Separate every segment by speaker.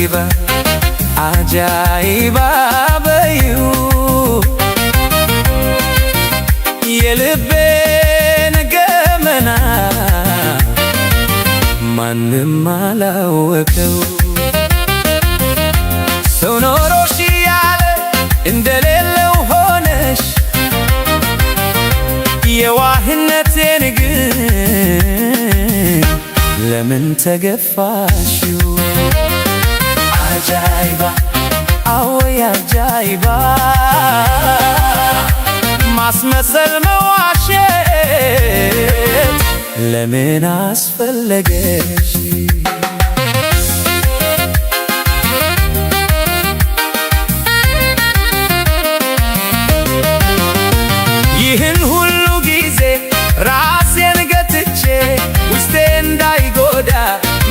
Speaker 1: አጃይባ አጃይባ በይው የልቤን ገመና ማንም አላወቀው ሰው ኖሮሽ ያለ እንደሌለው ሆነሽ የዋህነቴን ግን ለምን ተገፋሽው? አጃይባ አወይ አጃይባ ማስመሰል መዋሸት ለምን አስፈለገሽ? ይህን ሁሉ ጊዜ ራሴን ገትቼ ውስጤ እንዳይጎዳ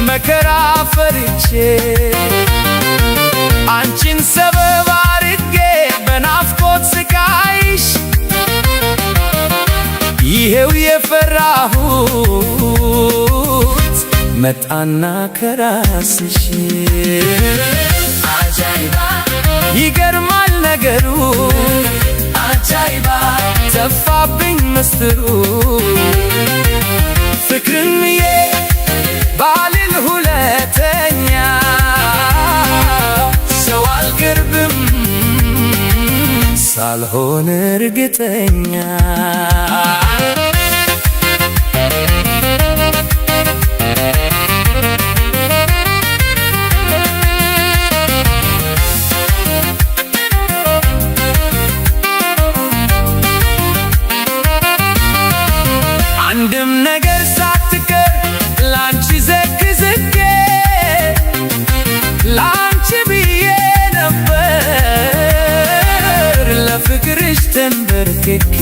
Speaker 1: መከራ ፈርቼ አንቺን ሰበብ አድርጌ በናፍቆት ስቃይሽ ይሄው የፈራሁት መጣና ከራስሽ። አጃይባ ይገርማል ነገሩ አጃይባ ጠፋብኝ ምስጢሩ ፍቅርንዬ ባልል ሁለተኛ ሰው አልቀርብም ሳልሆን እርግጠኛ አንድም ነገር ሳትቀር ላንቺ ዘግዝጌ ላንቺ ብዬ ነበር ለፍቅርሽ ተንበርክኬ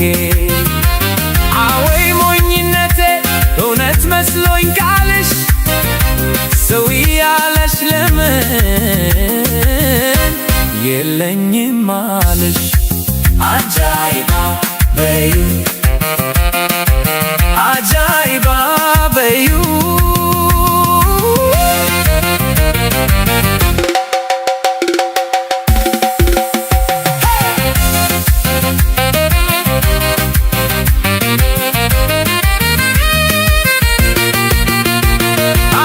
Speaker 1: አወይ ሞኝነቴ እውነት መስሎኝ ቃልሽ ሰው ያለሽ ለምን የለኝም አለሽ? አጃይባ በይው አጃይባ በይው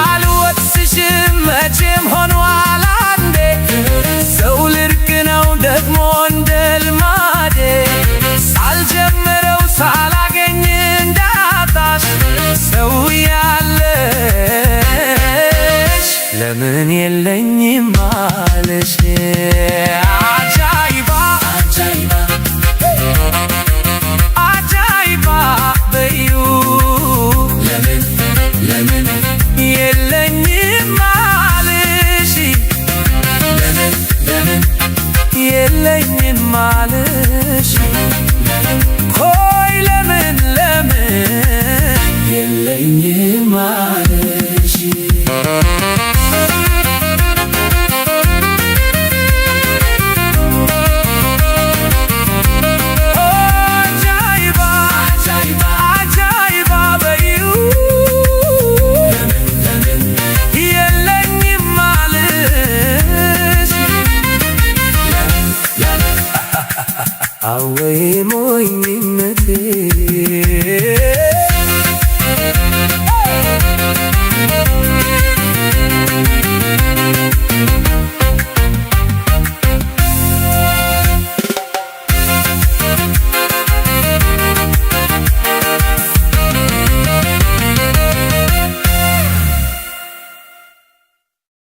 Speaker 1: አልወቅስሽም መቼም ሆኗል አንዴ ሰው ልርቅ ነው ደግሞ እንደ ልማዴ ሳልጀምረው ሳላገኝ ሰው ያለሽ ለምን የለኝም አለሽ? አጃይባ አጃይባ አጃይባ በይው ለምን ለምን የለኝም አለሽ? ለምን ለምን የለኝም አለሽ? ሆይ ለምን ለምን የለኝም አለሽ? አጃይባ አጃይባ አጃይባ በይው ለምን የለኝም አለሽ? አወይ ሞኝነቴ